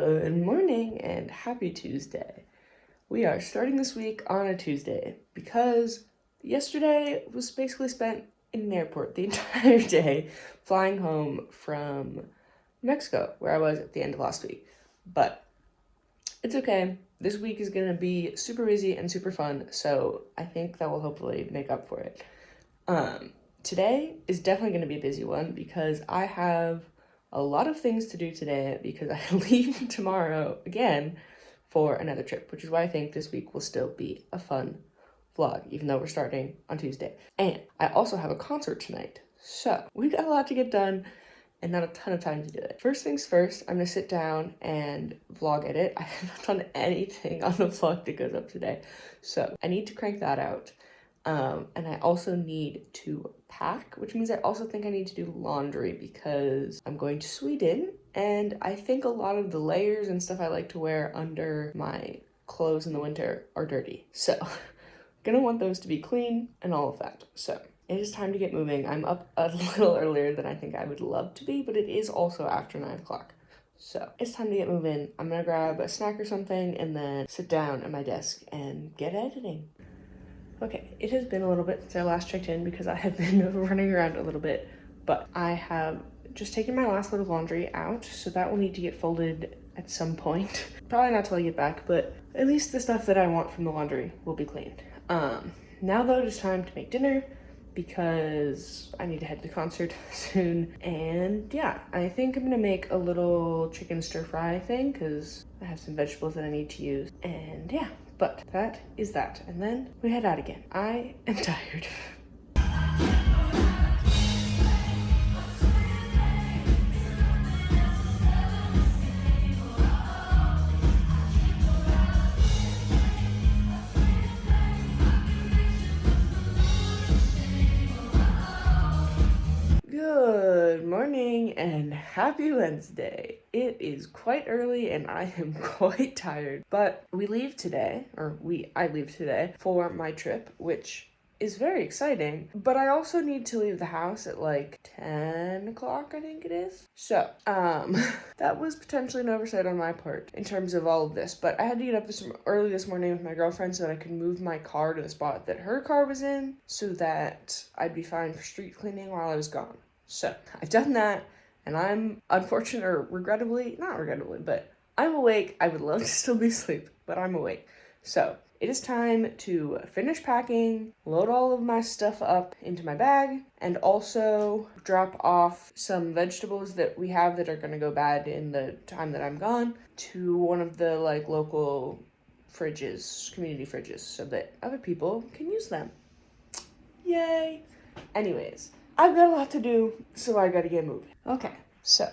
Good morning and happy Tuesday. We are starting this week on a Tuesday because yesterday was basically spent in an airport the entire day flying home from Mexico, where I was at the end of last week. But it's okay. This week is going to be super busy and super fun, so I think that will hopefully make up for it. Today is definitely going to be a busy one because I have a lot of things to do today because I leave tomorrow again for another trip, which is why I think this week will still be a fun vlog, even though we're starting on Tuesday. And I also have a concert tonight, so we got a lot to get done and not a ton of time to do it. First things first, I'm gonna sit down and vlog edit. I haven't done anything on the vlog that goes up today, so I need to crank that out. And I also need to pack, which means I also think I need to do laundry because I'm going to Sweden and I think a lot of the layers and stuff I like to wear under my clothes in the winter are dirty. So gonna want those to be clean and all of that. So it is time to get moving. I'm up a little earlier than I think I would love to be, but it is also after 9 o'clock. So it's time to get moving. I'm gonna grab a snack or something and then sit down at my desk and get editing. Okay, it has been a little bit since I last checked in because I have been running around a little bit, but I have just taken my last load of laundry out, so that will need to get folded at some point. Probably not till I get back, but at least the stuff that I want from the laundry will be cleaned. Now though, it is time to make dinner because I need to head to the concert soon. And yeah, I think I'm gonna make a little chicken stir fry thing because I have some vegetables that I need to use. And yeah, but that is that. And then we head out again. I am tired. Good morning and happy Wednesday. It is quite early and I am quite tired, but I leave today for my trip, which is very exciting, but I also need to leave the house at like 10 o'clock, I think it is. So, that was potentially an oversight on my part in terms of all of this, but I had to get up early this morning with my girlfriend so that I could move my car to the spot that her car was in so that I'd be fine for street cleaning while I was gone. So I've done that and I'm unfortunate or not regrettably, but I'm awake. I would love to still be asleep, but I'm awake. So it is time to finish packing, load all of my stuff up into my bag, and also drop off some vegetables that we have that are going to go bad in the time that I'm gone to one of the local fridges, community fridges, so that other people can use them. Yay! Anyways, I've got a lot to do, so I gotta get moving. Okay, so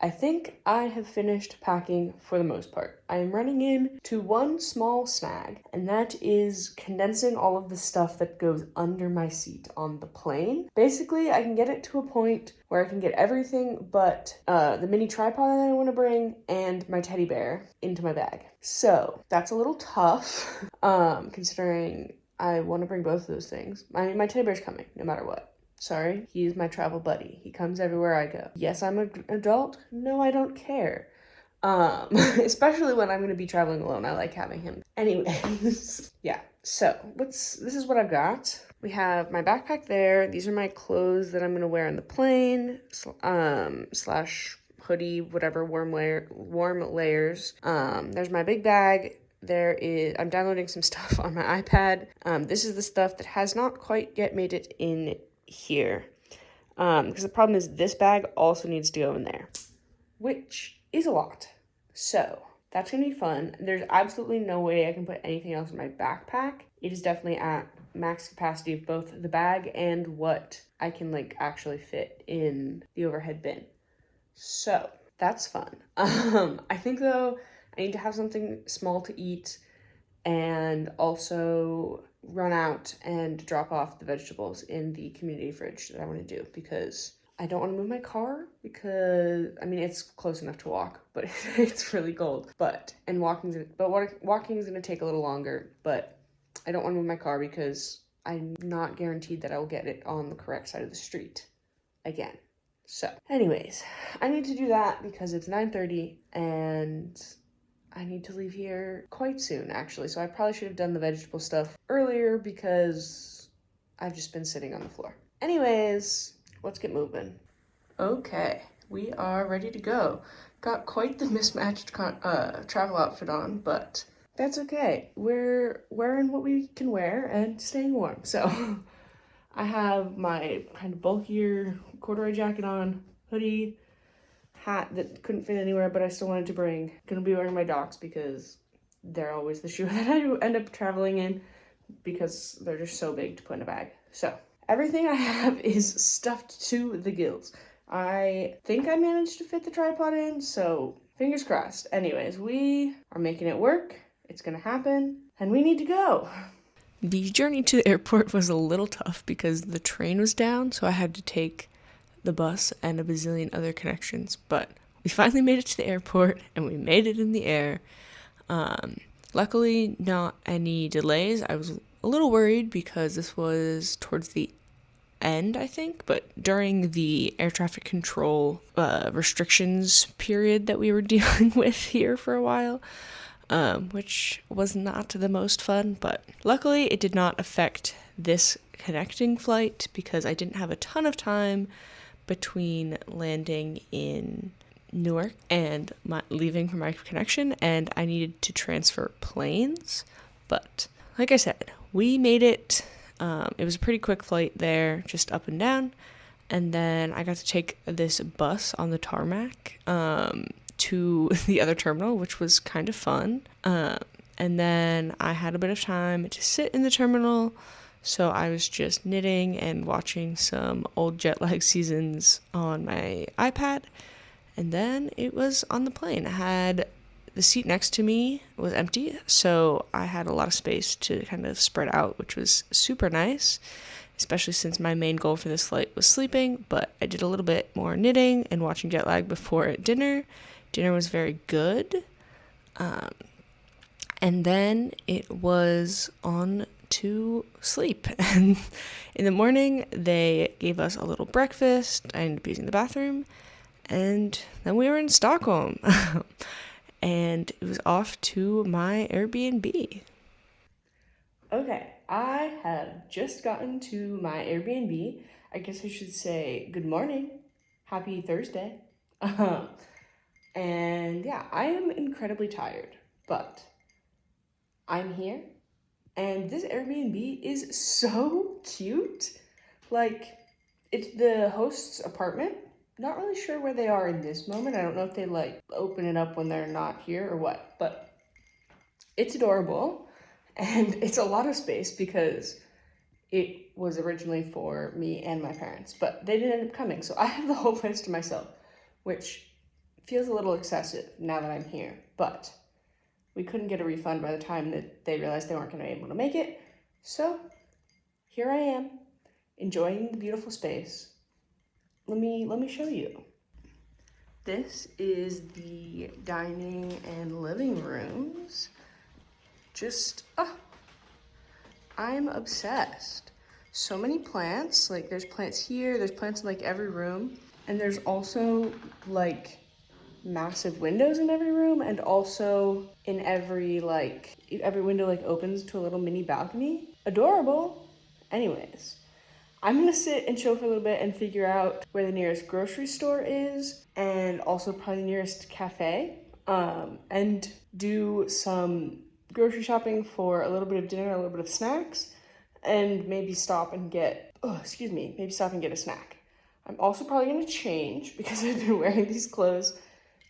I think I have finished packing for the most part. I am running in to one small snag, and that is condensing all of the stuff that goes under my seat on the plane. Basically, I can get it to a point where I can get everything but the mini tripod that I want to bring and my teddy bear into my bag. So that's a little tough, considering I want to bring both of those things. I mean, my teddy bear's coming, no matter what. Sorry, he is my travel buddy. He comes everywhere I go. Yes, I'm an adult. No, I don't care. Especially when I'm going to be traveling alone. I like having him. Anyways, yeah. So, this is what I've got. We have my backpack there. These are my clothes that I'm going to wear on the plane, slash hoodie, whatever, warm layers. There's my big bag. I'm downloading some stuff on my iPad. This is the stuff that has not quite yet made it in here, because the problem is this bag also needs to go in there, which is a lot. So that's gonna be fun. There's absolutely no way I can put anything else in my backpack. It is definitely at max capacity of both the bag and what I can actually fit in the overhead bin. So that's fun. I think though I need to have something small to eat and also run out and drop off the vegetables in the community fridge that I want to do because I don't want to move my car because, I mean, it's close enough to walk, but it's really cold. Walking is going to take a little longer, but I don't want to move my car because I'm not guaranteed that I will get it on the correct side of the street again. So anyways, I need to do that because it's 9:30 and I need to leave here quite soon, actually. So I probably should have done the vegetable stuff earlier because I've just been sitting on the floor. Anyways, let's get moving. Okay, we are ready to go. Got quite the mismatched travel outfit on, but that's okay. We're wearing what we can wear and staying warm. So I have my kind of bulkier corduroy jacket on, hoodie, hat that couldn't fit anywhere, but I still wanted to bring. Gonna be wearing my Docs because they're always the shoe that I end up traveling in because they're just so big to put in a bag. So everything I have is stuffed to the gills. I think I managed to fit the tripod in, so fingers crossed. Anyways, we are making it work. It's gonna happen, and we need to go. The journey to the airport was a little tough because the train was down, so I had to take the bus and a bazillion other connections, but we finally made it to the airport and we made it in the air. Luckily, not any delays. I was a little worried because this was towards the end, I think, but during the air traffic control restrictions period that we were dealing with here for a while, which was not the most fun, but luckily it did not affect this connecting flight because I didn't have a ton of time between landing in Newark and leaving for my connection, and I needed to transfer planes. But like I said, we made it. It was a pretty quick flight there, just up and down, and then I got to take this bus on the tarmac to the other terminal, which was kind of fun. And then I had a bit of time to sit in the terminal, so I was just knitting and watching some old jet lag seasons on my iPad. And then it was on the plane. I had the seat next to me was empty, so I had a lot of space to kind of spread out, which was super nice, especially since my main goal for this flight was sleeping. But I did a little bit more knitting and watching jet lag before dinner. Dinner was very good. And then it was on to sleep. And in the morning, they gave us a little breakfast. I ended up using the bathroom. And then we were in Stockholm. And it was off to my Airbnb. Okay, I have just gotten to my Airbnb. I guess I should say good morning. Happy Thursday. And yeah, I am incredibly tired, but I'm here. And this Airbnb is so cute. Like, it's the host's apartment. Not really sure where they are in this moment. I don't know if they like open it up when they're not here or what, but it's adorable. And it's a lot of space because it was originally for me and my parents, but they didn't end up coming. So I have the whole place to myself, which feels a little excessive now that I'm here, but we couldn't get a refund by the time that they realized they weren't going to be able to make it. So here I am, enjoying the beautiful space. Let me show you. This is the dining and living rooms. I'm obsessed. So many plants. Like, there's plants here, there's plants in like every room, and there's also like massive windows in every room, and also in every window like opens to a little mini balcony. Adorable. Anyways, I'm gonna sit and chill for a little bit and figure out where the nearest grocery store is, and also probably the nearest cafe, and do some grocery shopping for a little bit of dinner, a little bit of snacks, and maybe stop and get a snack. I'm also probably gonna change because I've been wearing these clothes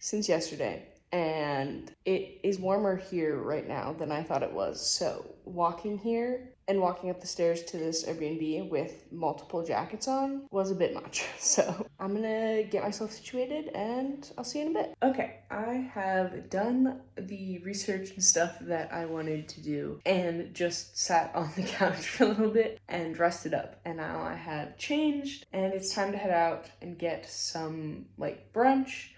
since yesterday, and it is warmer here right now than I thought it was. So walking here and walking up the stairs to this Airbnb with multiple jackets on was a bit much. So I'm gonna get myself situated and I'll see you in a bit. Okay, I have done the research and stuff that I wanted to do and just sat on the couch for a little bit and rested up. And now I have changed and it's time to head out and get some like brunch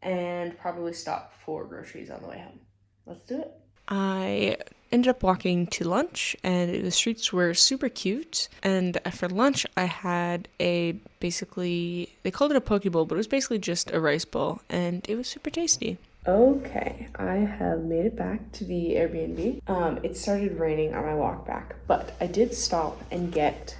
and probably stop for groceries on the way home. Let's do it. I ended up walking to lunch, and the streets were super cute. And for lunch, I had basically, they called it a poke bowl, but it was basically just a rice bowl, and it was super tasty. Okay, I have made it back to the Airbnb. It started raining on my walk back, but I did stop and get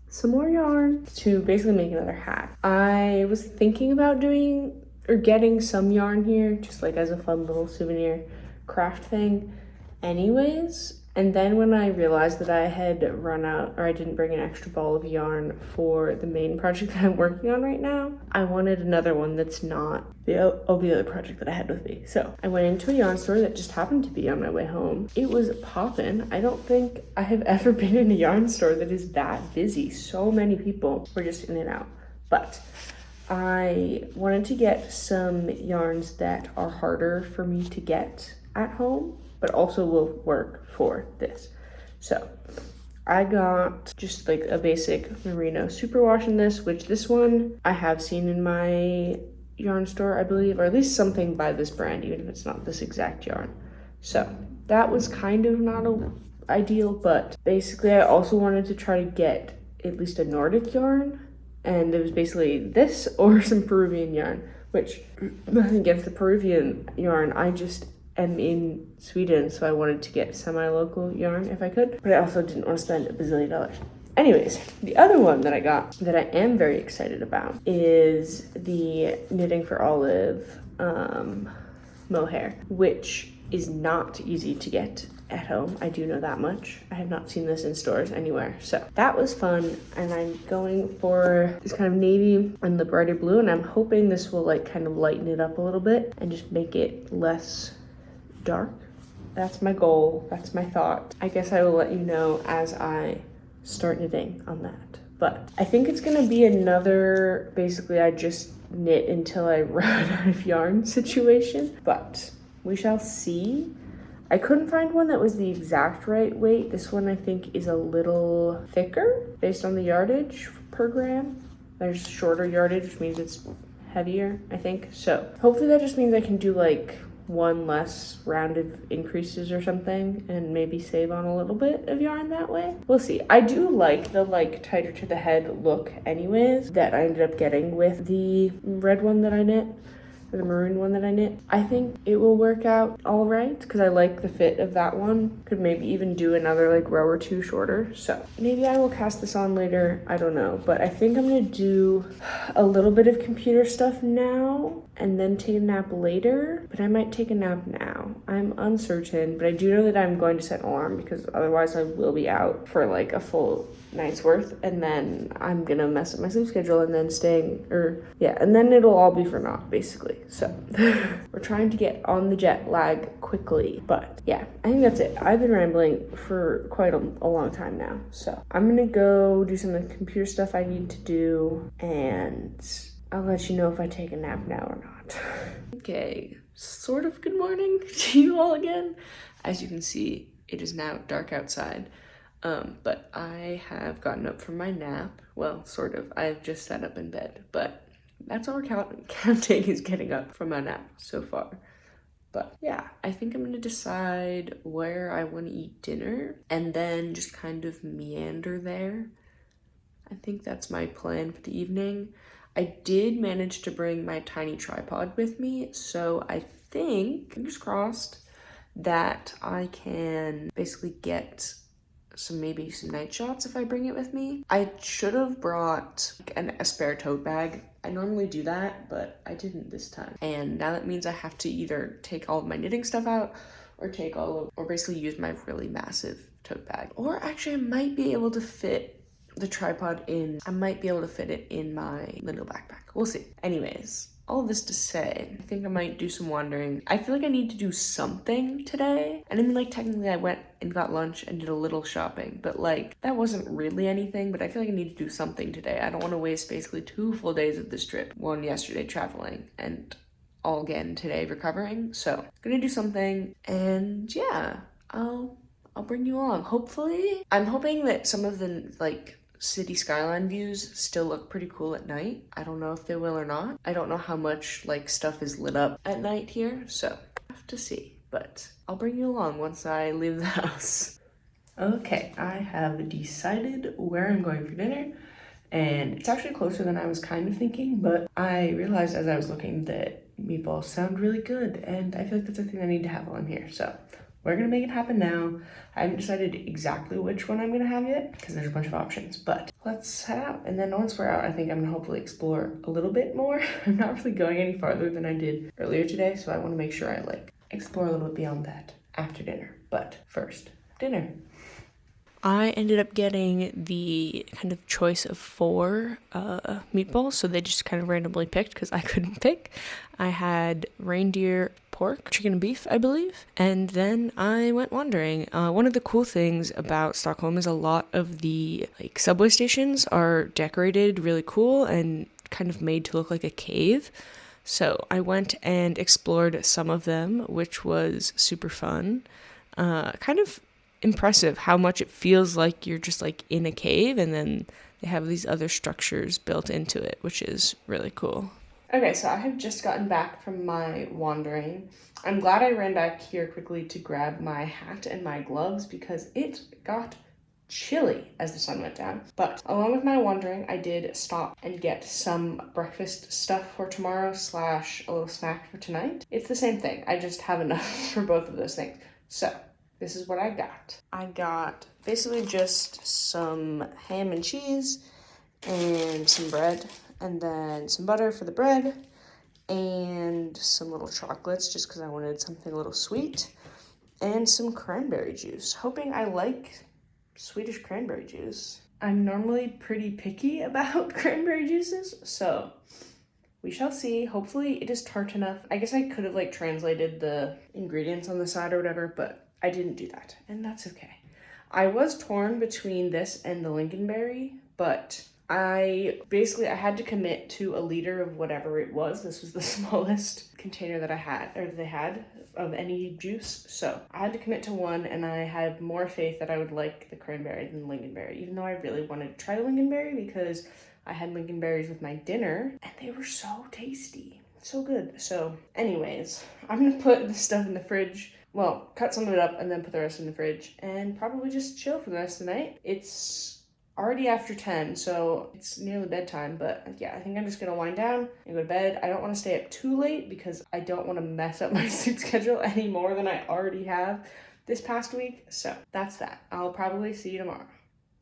some more yarn to basically make another hat. I was thinking about doing or getting some yarn here, just like as a fun little souvenir craft thing anyways. And then when I realized that I had run out, or I didn't bring an extra ball of yarn for the main project that I'm working on right now, I wanted another one that's not the other project that I had with me. So I went into a yarn store that just happened to be on my way home. It was poppin'. I don't think I have ever been in a yarn store that is that busy. So many people were just in and out. But I wanted to get some yarns that are harder for me to get at home, but also will work for this. So I got just like a basic merino superwash in this, which this one I have seen in my yarn store, I believe, or at least something by this brand, even if it's not this exact yarn. So that was kind of not ideal, but basically I also wanted to try to get at least a Nordic yarn, and it was basically this or some Peruvian yarn, which nothing against the Peruvian yarn, I just am in Sweden, so I wanted to get semi-local yarn if I could, but I also didn't want to spend a bazillion dollars. Anyways, the other one that I got that I am very excited about is the Knitting for Olive mohair, which is not easy to get at home. I do know that much. I have not seen this in stores anywhere. So that was fun, and I'm going for this kind of navy and the brighter blue, and I'm hoping this will like kind of lighten it up a little bit and just make it less dark. That's my goal. That's my thought. I guess I will let you know as I start knitting on that. But I think it's gonna be another, basically I just knit until I run out of yarn situation, but we shall see. I couldn't find one that was the exact right weight. This one I think is a little thicker based on the yardage per gram. There's shorter yardage, which means it's heavier, I think. So hopefully that just means I can do like one less round of increases or something and maybe save on a little bit of yarn that way. We'll see. I do like the like tighter to the head look anyways that I ended up getting with the red one that I knit, or the maroon one that I knit. I think it will work out all right because I like the fit of that one. Could maybe even do another like row or two shorter. So maybe I will cast this on later. I don't know, but I think I'm gonna do a little bit of computer stuff now and then take a nap later, but I might take a nap now. I'm uncertain, but I do know that I'm going to set an alarm because otherwise I will be out for like a full night's worth, and then I'm gonna mess up my sleep schedule and then and then it'll all be for naught basically. So we're trying to get on the jet lag quickly, but yeah, I think that's it. I've been rambling for quite a long time now, so I'm gonna go do some of the computer stuff I need to do, and I'll let you know if I take a nap now or not. Okay, sort of good morning to you all again. As you can see, it is now dark outside. But I have gotten up from my nap. Well, sort of. I've just sat up in bed, but that's all we're counting is getting up from my nap so far. But yeah, I think I'm gonna decide where I want to eat dinner and then just kind of meander there. I think that's my plan for the evening. I did manage to bring my tiny tripod with me, so I think, fingers crossed, that I can basically get maybe some night shots if I bring it with me. I should have brought a spare tote bag. I normally do that, but I didn't this time. And now that means I have to either take all of my knitting stuff out or basically use my really massive tote bag. Or actually I might be able to fit the tripod I might be able to fit it in my little backpack. We'll see. Anyways, all this to say, I think I might do some wandering. I feel like I need to do something today. And I mean, like, technically I went and got lunch and did a little shopping, but like, that wasn't really anything, but I feel like I need to do something today. I don't want to waste basically 2 full days of this trip. One yesterday traveling and all again today recovering. So, gonna do something, and yeah, I'll bring you along. Hopefully, I'm hoping that some of the like city skyline views still look pretty cool at night. I don't know if they will or not. I don't know how much like stuff is lit up at night here, so I have to see. but I'll bring you along once I leave the house. Okay, I have decided where I'm going for dinner, and it's actually closer than I was kind of thinking, but I realized as I was looking that meatballs sound really good, and I feel like that's a thing I need to have while I'm here, so we're gonna make it happen now. I haven't decided exactly which one I'm gonna have yet, because there's a bunch of options, but let's head out, and then once we're out, I think I'm gonna hopefully explore a little bit more. I'm not really going any farther than I did earlier today, so I wanna make sure I explore a little bit beyond that after dinner, but first, dinner. I ended up getting the kind of choice of 4 meatballs, so they just kind of randomly picked because I couldn't pick. I had reindeer pork, chicken and beef, I believe, and then I went wandering. One of the cool things about Stockholm is a lot of the subway stations are decorated really cool and kind of made to look like a cave. So I went and explored some of them, which was super fun. Kind of impressive how much it feels like you're just in a cave, and then they have these other structures built into it, which is really cool. Okay, so I have just gotten back from my wandering. I'm glad I ran back here quickly to grab my hat and my gloves because it got chilly as the sun went down. But along with my wandering, I did stop and get some breakfast stuff for tomorrow / a little snack for tonight. It's the same thing. I just have enough for both of those things. So this is what I got. I got basically just some ham and cheese and some bread, and then some butter for the bread, and some little chocolates just because I wanted something a little sweet, and some cranberry juice, hoping I like Swedish cranberry juice. I'm normally pretty picky about cranberry juices, so we shall see. Hopefully it is tart enough. I guess I could have translated the ingredients on the side or whatever, but I didn't do that, and that's okay. I was torn between this and the lingonberry, but I had to commit to a liter of whatever it was. This was the smallest container that I had, or they had, of any juice. So I had to commit to one, and I had more faith that I would like the cranberry than the lingonberry, even though I really wanted to try the lingonberry because I had lingonberries with my dinner, and they were so tasty. So good. So anyways, I'm gonna put this stuff in the fridge. Well, cut some of it up and then put the rest in the fridge and probably just chill for the rest of the night. It's already after 10, so it's nearly bedtime, but yeah, I think I'm just gonna wind down and go to bed. I don't want to stay up too late because I don't want to mess up my sleep schedule any more than I already have this past week. So that's that. I'll probably see you tomorrow.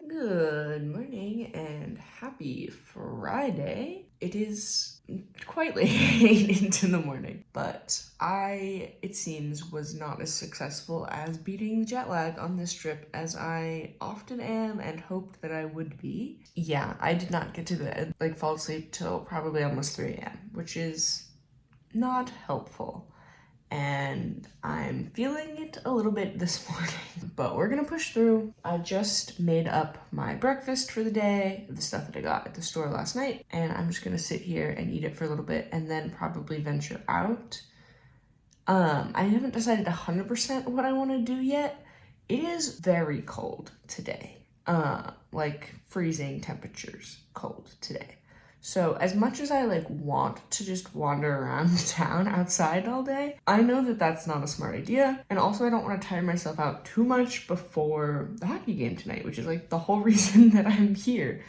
Good morning and happy Friday. It is quite late into the morning, but it seems, was not as successful as beating the jet lag on this trip as I often am and hoped that I would be. Yeah, I did not get to bed, fall asleep till probably almost 3 a.m., which is not helpful. And I'm feeling it a little bit this morning, but we're gonna push through. I just made up my breakfast for the day, the stuff that I got at the store last night, and I'm just gonna sit here and eat it for a little bit and then probably venture out. I haven't decided 100% what I want to do yet. It is very cold today, freezing temperatures cold today. So as much as I want to just wander around town outside all day, I know that that's not a smart idea. And also I don't want to tire myself out too much before the hockey game tonight, which is the whole reason that I'm here.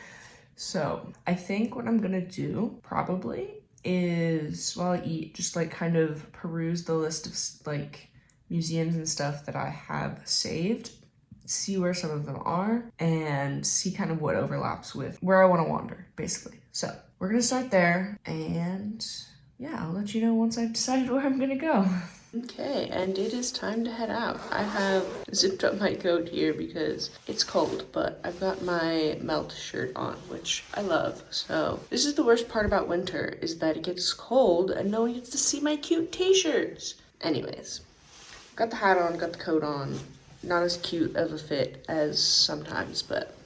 So I think what I'm gonna do probably is while I eat, just kind of peruse the list of museums and stuff that I have saved, see where some of them are, and see kind of what overlaps with where I want to wander, basically. So we're gonna start there, and yeah, I'll let you know once I've decided where I'm gonna go. Okay, and it is time to head out. I have zipped up my coat here because it's cold, but I've got my melt shirt on, which I love. So this is the worst part about winter, is that it gets cold and no one gets to see my cute t-shirts. Anyways, got the hat on, got the coat on. Not as cute of a fit as sometimes, but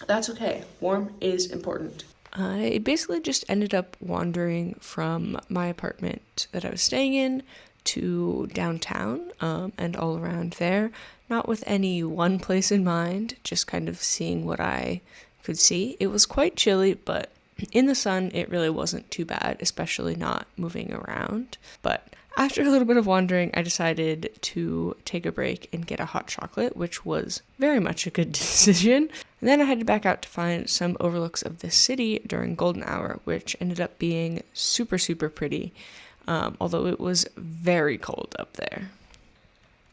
that's okay. Warm is important. I basically just ended up wandering from my apartment that I was staying in to downtown and all around there, not with any one place in mind, just kind of seeing what I could see. It was quite chilly, but in the sun it really wasn't too bad, especially not moving around. But After a little bit of wandering, I decided to take a break and get a hot chocolate, which was very much a good decision. And then I headed back out to find some overlooks of the city during golden hour, which ended up being super, super pretty, although it was very cold up there.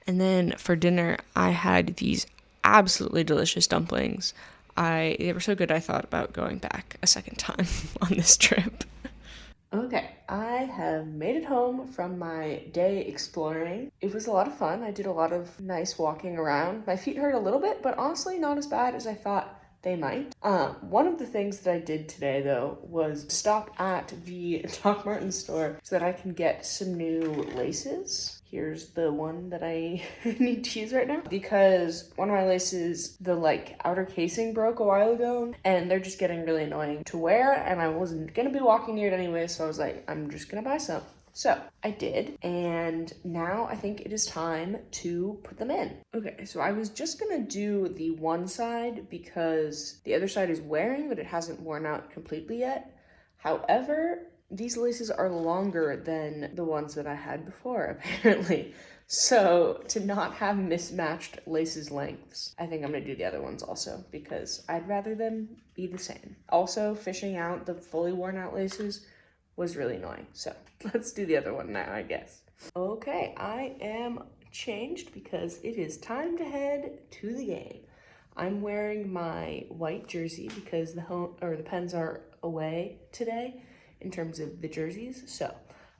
And then for dinner, I had these absolutely delicious dumplings. They were so good I thought about going back a second time on this trip. Okay, I have made it home from my day exploring. It was a lot of fun. I did a lot of nice walking around. My feet hurt a little bit, but honestly not as bad as I thought they might. One of the things that I did today, though, was stop at the Doc Martens store so that I can get some new laces. Here's the one that I need to use right now because one of my laces, the outer casing broke a while ago and they're just getting really annoying to wear and I wasn't gonna be walking near it anyway, so I was like, I'm just gonna buy some. So I did, and now I think it is time to put them in. Okay, so I was just gonna do the one side because the other side is wearing, but it hasn't worn out completely yet. However, these laces are longer than the ones that I had before, apparently. So to not have mismatched laces lengths, I think I'm gonna do the other ones also because I'd rather them be the same. Also, fishing out the fully worn out laces was really annoying. So let's do the other one now, I guess. Okay, I am changed because it is time to head to the game. I'm wearing my white jersey because the Pens are away today in terms of the jerseys. So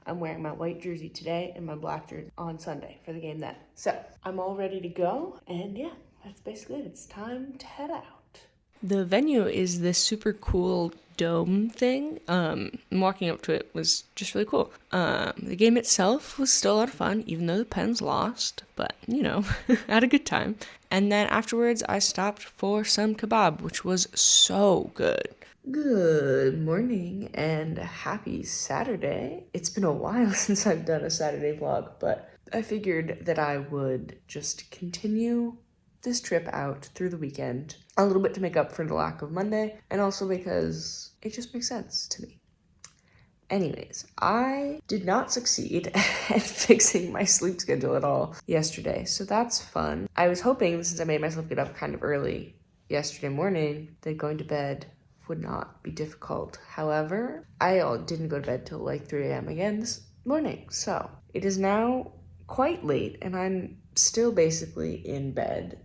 I'm wearing my white jersey today and my black jersey on Sunday for the game then. So I'm all ready to go. And yeah, that's basically it. It's time to head out. The venue is this super cool dome thing. Walking up to it was just really cool. The game itself was still a lot of fun, even though the Pens lost, but I had a good time. And then afterwards, I stopped for some kebab, which was so good. Good morning and happy Saturday. It's been a while since I've done a Saturday vlog, but I figured that I would just continue this trip out through the weekend a little bit to make up for the lack of Monday, and also because it just makes sense to me. Anyways, I did not succeed at fixing my sleep schedule at all yesterday, so that's fun. I was hoping, since I made myself get up kind of early yesterday morning, that going to bed would not be difficult. However, I didn't go to bed till 3 a.m. again this morning, so it is now quite late and I'm still basically in bed.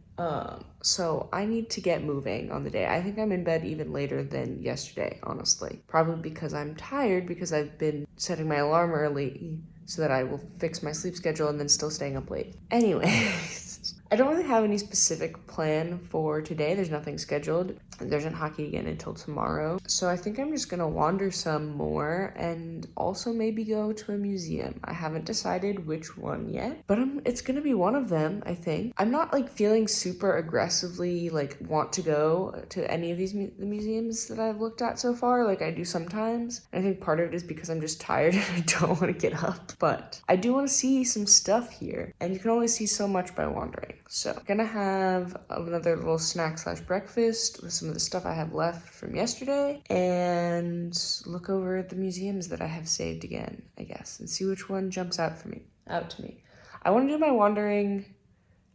So I need to get moving on the day. I think I'm in bed even later than yesterday, honestly. Probably because I'm tired because I've been setting my alarm early so that I will fix my sleep schedule and then still staying up late. Anyways, I don't really have any specific plan for today. There's nothing scheduled. There isn't hockey again until tomorrow. So I think I'm just gonna wander some more and also maybe go to a museum. I haven't decided which one yet, but it's gonna be one of them, I think. I'm not feeling super aggressively want to go to any of the museums that I've looked at so far, like I do sometimes. And I think part of it is because I'm just tired and I don't want to get up, but I do want to see some stuff here, and you can only see so much by wandering. So I'm gonna have another little snack/breakfast with some of the stuff I have left from yesterday and look over the museums that I have saved again, I guess, and see which one jumps out to me. I want to do my wandering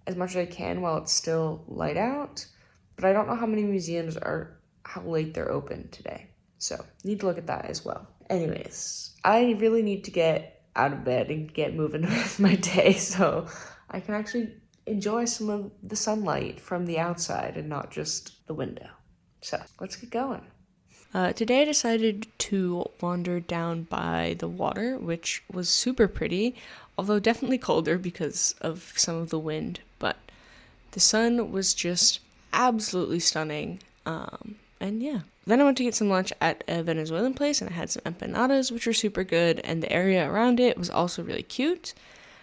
as much as I can while it's still light out, but I don't know how late they're open today. So need to look at that as well. Anyways, I really need to get out of bed and get moving with my day so I can actually enjoy some of the sunlight from the outside and not just the window. So let's get going. Today I decided to wander down by the water, which was super pretty, although definitely colder because of some of the wind, but the sun was just absolutely stunning. And yeah. Then I went to get some lunch at a Venezuelan place and I had some empanadas, which were super good, and the area around it was also really cute.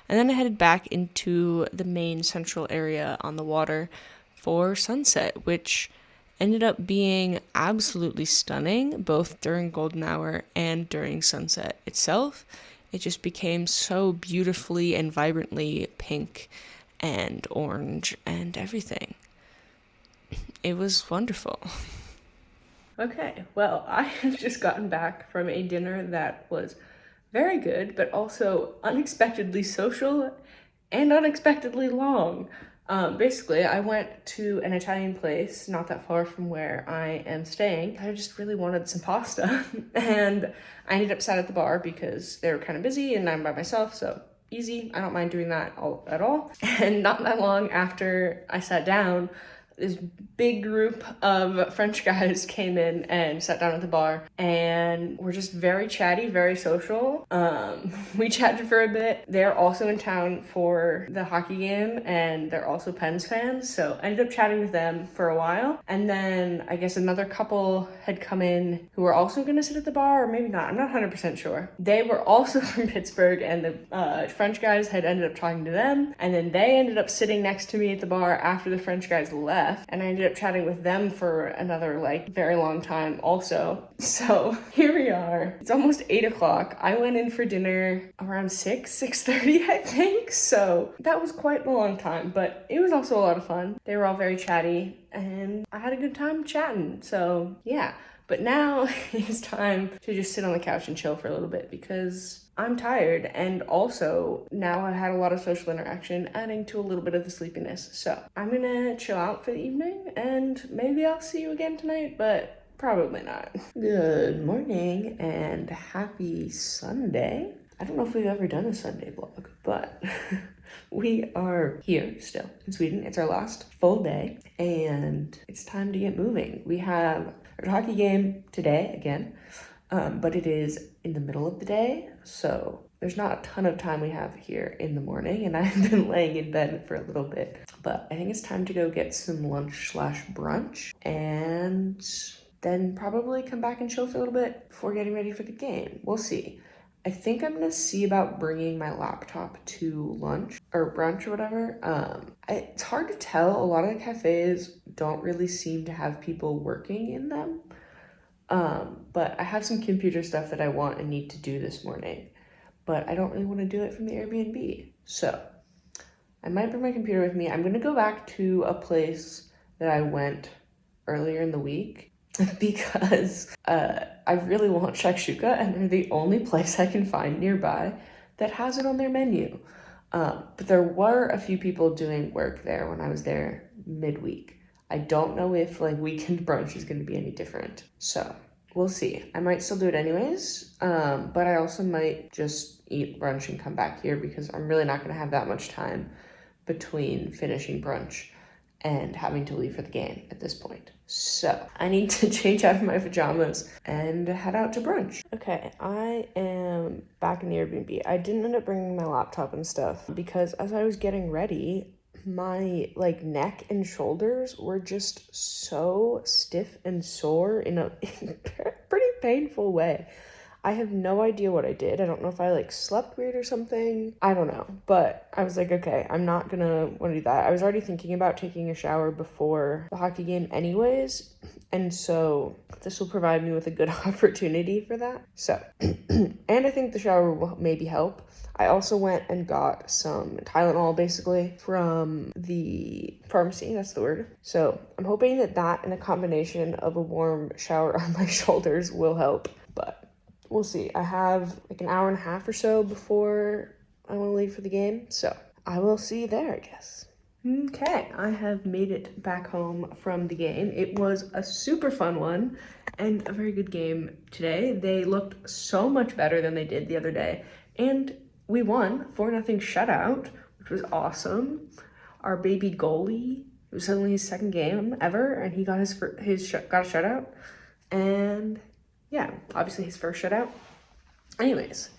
And then I headed back into the main central area on the water for sunset, which ended up being absolutely stunning, both during golden hour and during sunset itself. It just became so beautifully and vibrantly pink and orange and everything. It was wonderful. Okay, well, I have just gotten back from a dinner that was very good, but also unexpectedly social and unexpectedly long. Basically, I went to an Italian place not that far from where I am staying. I just really wanted some pasta, and I ended up sat at the bar because they were kind of busy and I'm by myself, so easy. I don't mind doing that at all. And not that long after I sat down, this big group of French guys came in and sat down at the bar, and were just very chatty, very social. We chatted for a bit. They're also in town for the hockey game, and they're also Pens fans, so I ended up chatting with them for a while. And then I guess another couple had come in who were also gonna sit at the bar, or maybe not, I'm not 100% sure. They were also from Pittsburgh, and the French guys had ended up talking to them, and then they ended up sitting next to me at the bar after the French guys left. And I ended up chatting with them for another very long time also. So here we are. It's almost 8 o'clock. I went in for dinner around 6:30, I think. So that was quite a long time, but it was also a lot of fun. They were all very chatty and I had a good time chatting. So yeah. But now it's time to just sit on the couch and chill for a little bit because I'm tired, and also now I had a lot of social interaction, adding to a little bit of the sleepiness. So I'm gonna chill out for the evening, and maybe I'll see you again tonight, but probably not. Good morning and happy Sunday. I don't know if we've ever done a Sunday vlog, but we are here still in Sweden. It's our last full day, and it's time to get moving. We have a hockey game today again. But it is in the middle of the day, so there's not a ton of time we have here in the morning, and I've been laying in bed for a little bit. But I think it's time to go get some lunch/brunch, and then probably come back and chill for a little bit before getting ready for the game. We'll see. I think I'm gonna see about bringing my laptop to lunch or brunch or whatever. It's hard to tell. A lot of the cafes don't really seem to have people working in them. But I have some computer stuff that I want and need to do this morning, but I don't really want to do it from the Airbnb. So I might bring my computer with me. I'm going to go back to a place that I went earlier in the week because I really want shakshuka, and they're the only place I can find nearby that has it on their menu. But there were a few people doing work there when I was there midweek. I don't know if weekend brunch is going to be any different. So we'll see. I might still do it anyways. But I also might just eat brunch and come back here because I'm really not going to have that much time between finishing brunch and having to leave for the game at this point. So I need to change out of my pajamas and head out to brunch. Okay, I am back in the Airbnb. I didn't end up bringing my laptop and stuff because as I was getting ready, my neck and shoulders were just so stiff and sore in a pretty painful way. I have no idea what I did. I don't know if I slept weird or something. I don't know. But I was like, okay, I'm not gonna want to do that. I was already thinking about taking a shower before the hockey game anyways. And so this will provide me with a good opportunity for that. So, and I think the shower will maybe help. I also went and got some Tylenol basically from the pharmacy, that's the word. So I'm hoping that and a combination of a warm shower on my shoulders will help, but we'll see. I have an hour and a half or so before I want to leave for the game, so I will see you there, I guess. Okay, I have made it back home from the game. It was a super fun one and a very good game today. They looked so much better than they did the other day, and we won 4-0 shutout, which was awesome. Our baby goalie, it was only his second game ever, and he got got a shutout. And yeah, obviously his first shutout. Anyways,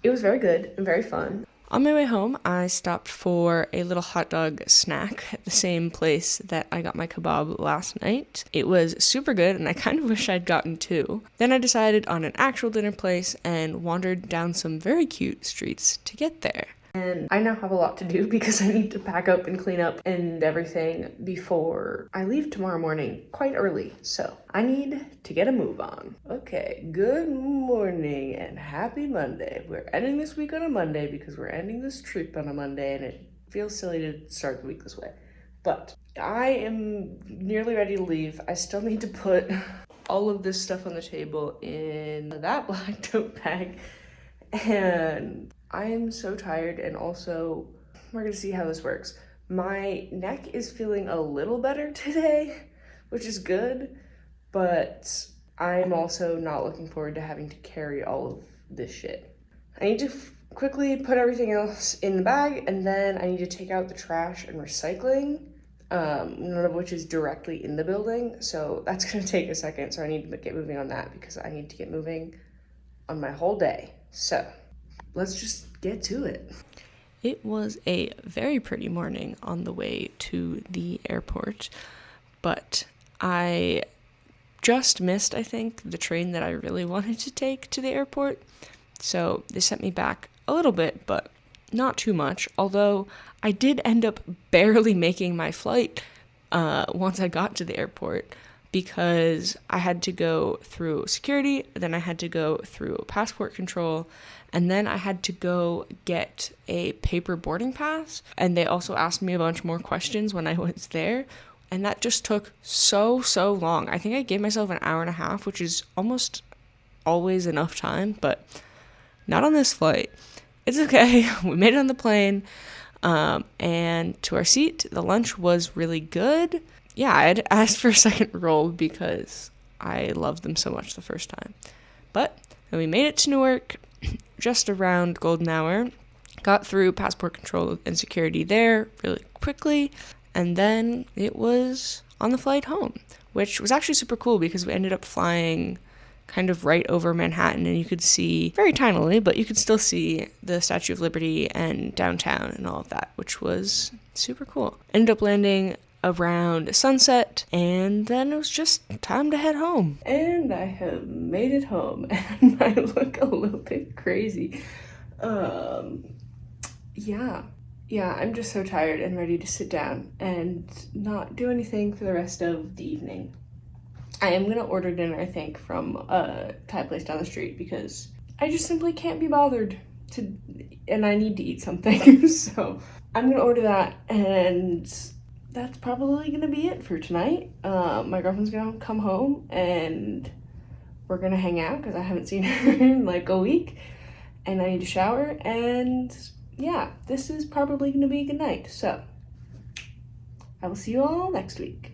it was very good and very fun. On my way home, I stopped for a little hot dog snack at the same place that I got my kebab last night. It was super good, and I kind of wish I'd gotten two. Then I decided on an actual dinner place and wandered down some very cute streets to get there. And I now have a lot to do because I need to pack up and clean up and everything before I leave tomorrow morning quite early. So I need to get a move on. Okay, good morning and happy Monday. We're ending this week on a Monday because we're ending this trip on a Monday, and it feels silly to start the week this way. But I am nearly ready to leave. I still need to put all of this stuff on the table in that black tote bag. and I am so tired, and also we're gonna see how this works. My neck is feeling a little better today, which is good, but I'm also not looking forward to having to carry all of this shit. I need to quickly put everything else in the bag, and then I need to take out the trash and recycling, none of which is directly in the building, so that's gonna take a second, so I need to get moving on that because I need to get moving on my whole day. So let's just get to it. It was a very pretty morning on the way to the airport, but I just missed, I think, the train that I really wanted to take to the airport. So they sent me back a little bit, but not too much. Although I did end up barely making my flight once I got to the airport because I had to go through security, then I had to go through passport control, and then I had to go get a paper boarding pass. And they also asked me a bunch more questions when I was there. And that just took so long. I think I gave myself an hour and a half, which is almost always enough time, but not on this flight. It's okay. We made it on the plane. And to our seat, the lunch was really good. Yeah, I had asked for a second roll because I loved them so much the first time. But then we made it to Newark just around golden hour. Got through passport control and security there really quickly. And then it was on the flight home, which was actually super cool because we ended up flying kind of right over Manhattan, and you could see, very tinily, but you could still see the Statue of Liberty and downtown and all of that, which was super cool. Ended up landing around sunset, and then it was just time to head home. And I have made it home, and I look a little bit crazy. Yeah, I'm just so tired and ready to sit down and not do anything for the rest of the evening. I am gonna order dinner, I think, from a Thai place down the street because I just simply can't be bothered to, and I need to eat something. So I'm gonna order that, and that's probably gonna be it for tonight. My girlfriend's gonna come home and we're gonna hang out because I haven't seen her in like a week, and I need to shower, and yeah, this is probably going to be a good night. So I will see you all next week.